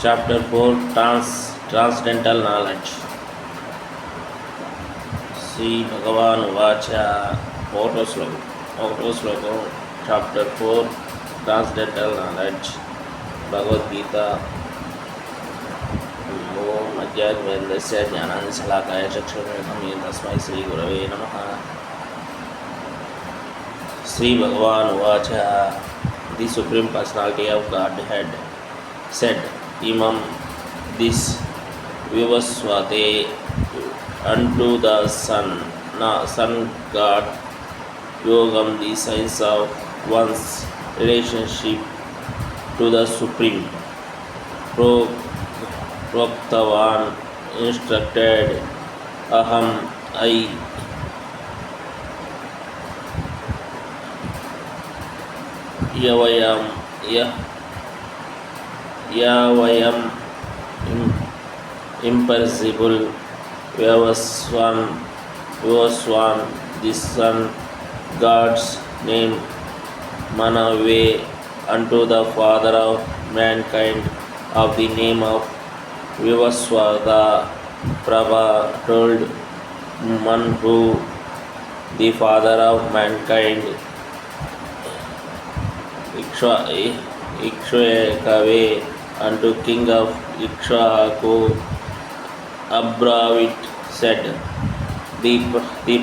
Chapter 4 Transcendental Knowledge. Sri Bhagavan Vacha Sloka Chapter 4 Transcendental Knowledge Bhagavad Gita Om Adhyatmendasya Jnanam Salakaya Chakshurmekam Tasmai Sri Gurave Namaha. Sri Bhagavan Vacha, the Supreme Personality of Godhead, said, Imam, this Vivaswate unto the sun god, Yogam, the science of one's relationship to the Supreme. Proktavan instructed, Aham, I, Yavayam imperishable Vyavaswan, this sun God's name Manave unto the father of mankind of the name of Vivaswata Prabha told Manhu, the father of mankind, Ikshvakave unto king of Ikshvaku, Abravit said, the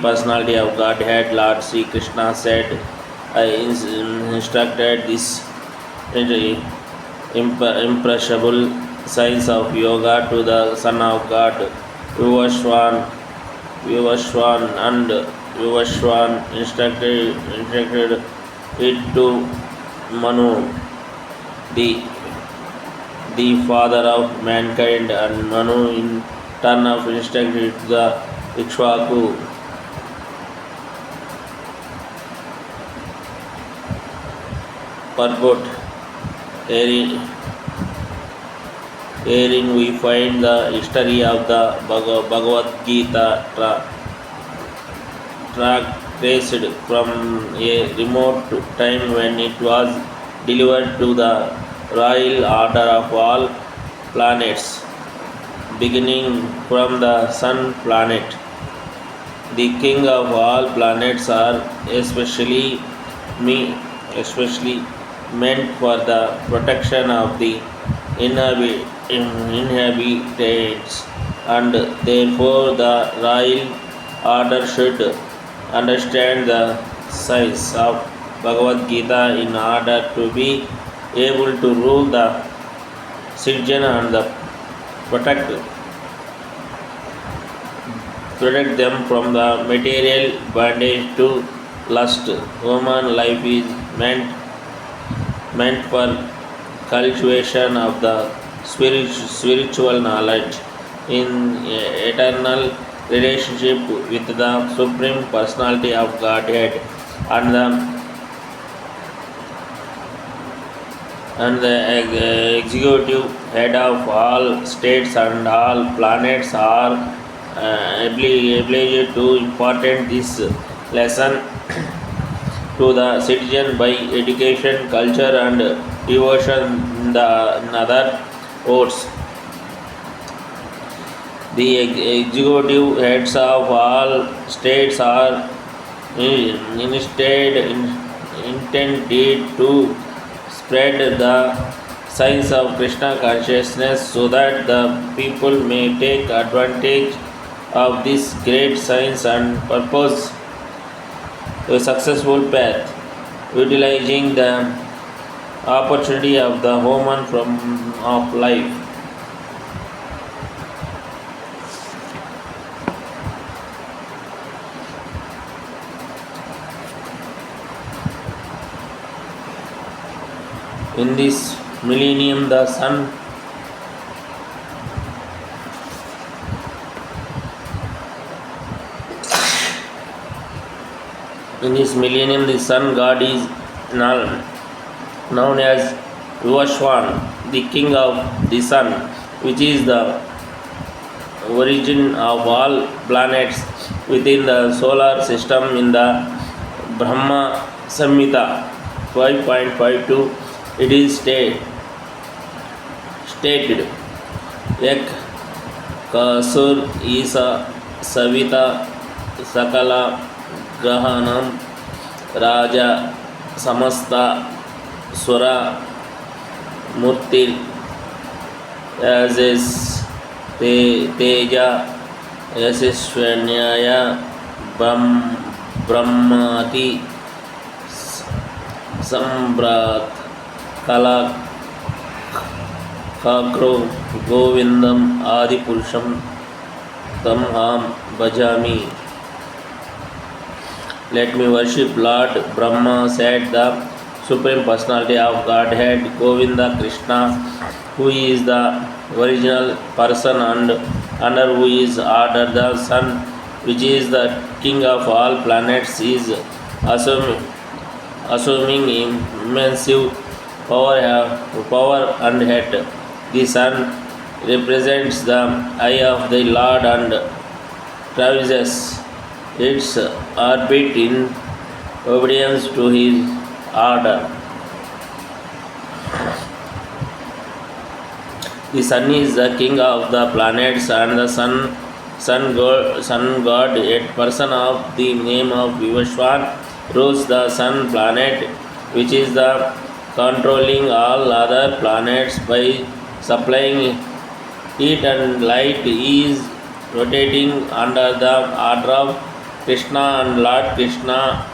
personality of Godhead, Lord Sri Krishna said, I instructed this imperishable science of yoga to the son of God, Vivaswan, and Vivaswan instructed it to Manu, the father of mankind, and Manu in turn of instructed the Ikshvaku. Purport. Herein we find the history of the Bhagavad Gita traced from a remote time when it was delivered to the royal order of all planets, beginning from the sun planet. The king of all planets are especially meant for the protection of the inhabitants, and therefore the royal order should understand the science of Bhagavad Gita in order to be able to rule the citizen and protect them from the material bondage to lust. Human life is meant for cultivation of the spiritual knowledge in eternal relationship with the Supreme Personality of Godhead, and the executive head of all states and all planets are obliged to impart this lesson to the citizen by education, culture, and devotion. In other words, the executive heads of all states are instead intended to spread the science of Krishna consciousness so that the people may take advantage of this great science and purpose a successful path, utilizing the opportunity of the human of life. In this millennium, the sun god is known as Vivaswan, the king of the sun, which is the origin of all planets within the solar system. In the Brahma Samhita 5.52, it is stated, Ek Kasur Isa Savita Sakala Grahanam Raja Samasta Sura Murti Yazis Teja Yasishwanyaya Brahmati Sambrat Kala Kakro Govindam Adi Purusham Tamham Bhajami. Let me worship Lord Brahma, said the Supreme Personality of Godhead, Govinda Krishna, who is the original person and under who is ordered. The sun, which is the king of all planets, is assuming immense power and head. The sun represents the eye of the Lord and traverses its orbit in obedience to his order. The sun is the king of the planets and the sun god, a person of the name of Vivaswan, rules the sun planet, which is the controlling all other planets by supplying heat and light. He is rotating under the order of Krishna, and Lord Krishna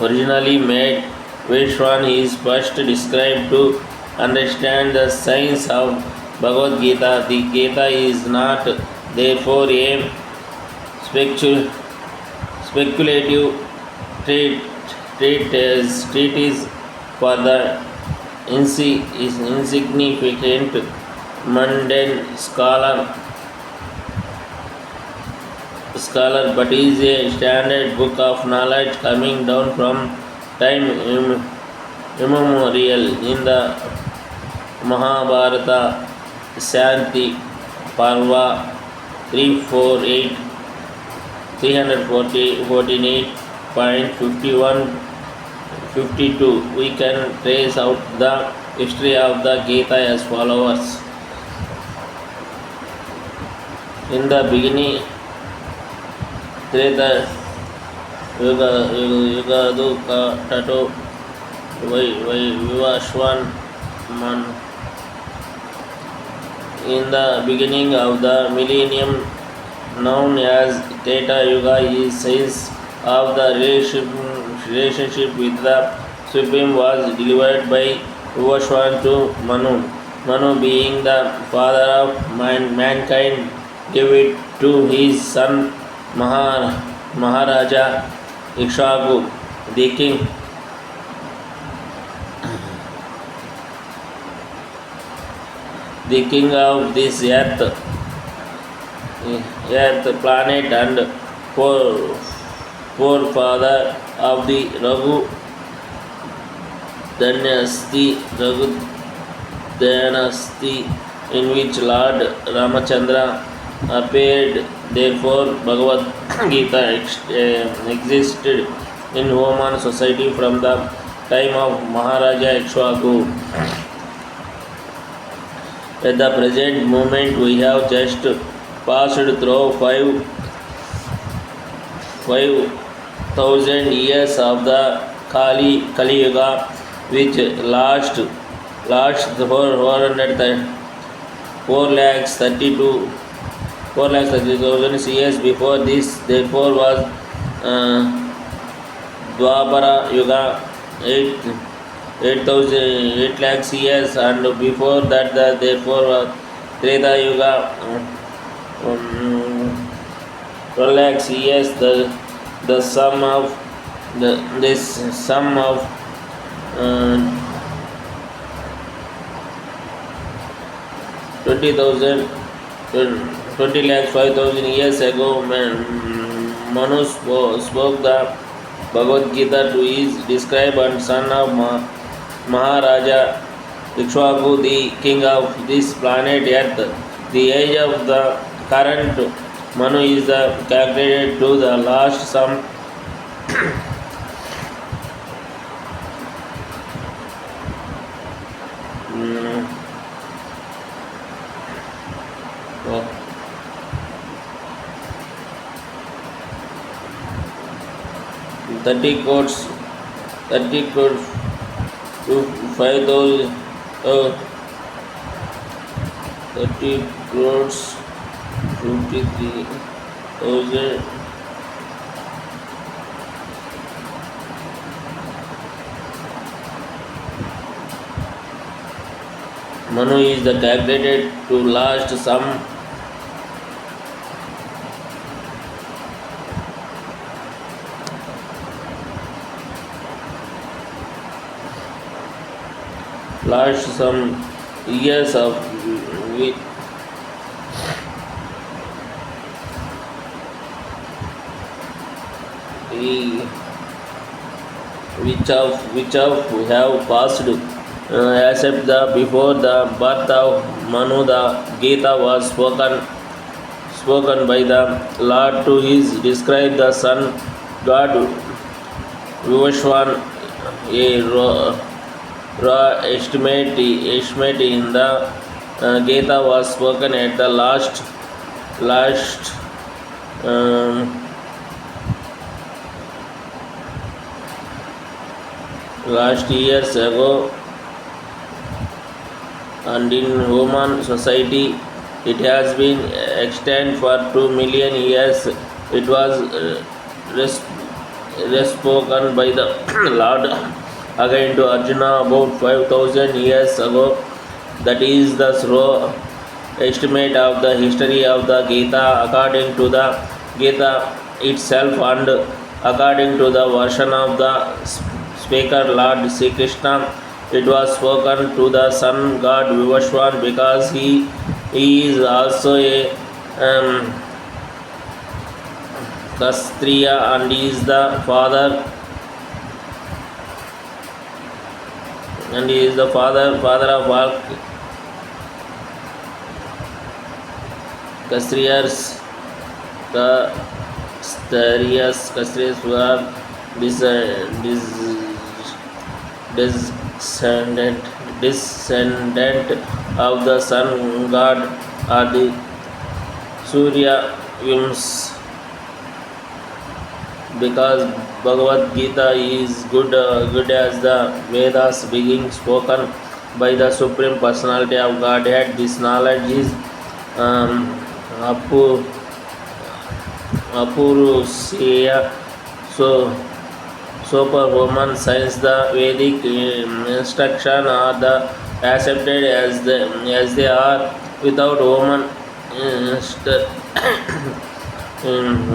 originally made Vishwan. He is first described to understand the science of Bhagavad Gita. The Gita is not therefore a speculative treatise for the insignificant mundane scholar, but is a standard book of knowledge coming down from time immemorial. In the Mahabharata Shanti Parva 348.52, we can trace out the history of the Gita as follows. In the beginning, Treta Yugadu Tato Vivaswan Man. In the beginning of the millennium, known as Treta Yuga, is science of the relationship with the Supreme was delivered by Vivaswan to Manu. Manu, being the father of mankind, gave it to his son Maharaja Ikshaku, the king of this earth planet and forefather of the Raghu dynasty, in which Lord Ramachandra appeared. Therefore, Bhagavad Gita existed in human society from the time of Maharaja Ikshvaku. At the present moment, we have just passed through 5,000 years of the Kali Yuga, which last for 4,30,000 years. Before this, therefore, was Dwapara Yuga, 8 lakhs years, and before that, therefore, was Treta Yuga, 12 lakhs years. The sum of uh, 20 lakhs 5,000 years ago, Manu spoke the Bhagavad Gita to his described and son of Maharaja Ikshvaku, the king of this planet Earth. The age of the current Manu is calculated to the last sum 30 crores, 30 crores to 5,000, uh, 30 crores 53,000. Manu is the calculated to last sum years of which which have passed, except the before the birth of Manu. The Gita was spoken by the Lord to his describe the sun god Vivashwan. A raw estimate in the Gita was spoken at the last um, last years ago, and in human society it has been extant for 2 million years. It was spoken by the Lord again to Arjuna about 5,000 years ago. That is the slow estimate of the history of the Gita according to the Gita itself, and according to the version of the speaker Lord Sri Krishna. It was spoken to the sun god Vivashwan because he is also a Kshatriya and is the father of all Kshatriyas. Kshatriyas who are descendant of the sun god are the Surya Vims. Because Bhagavad Gita is good as the Vedas being spoken by the Supreme Personality of Godhead. This knowledge is Apurusya, so superhuman science. The Vedic instruction are the accepted as they are without human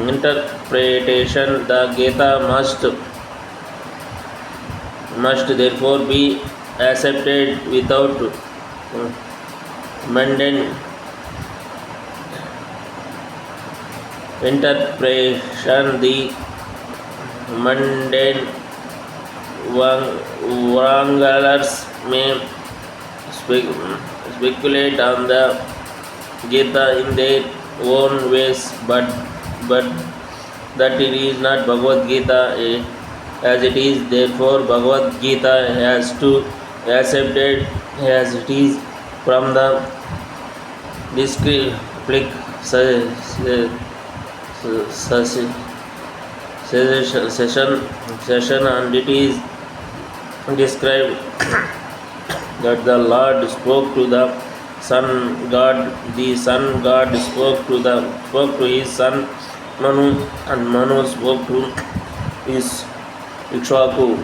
interpretation. The Gita must therefore be accepted without mundane interpretation. The mundane wranglers may speculate on the Gita in their own ways, but that it is not Bhagavad Gita as it is. Therefore, Bhagavad Gita has to accepted as it is from the descriptive session, and it is described that the Lord spoke to the sun god. The sun god spoke to his son Manu, and Manu spoke to his Ikshvaku.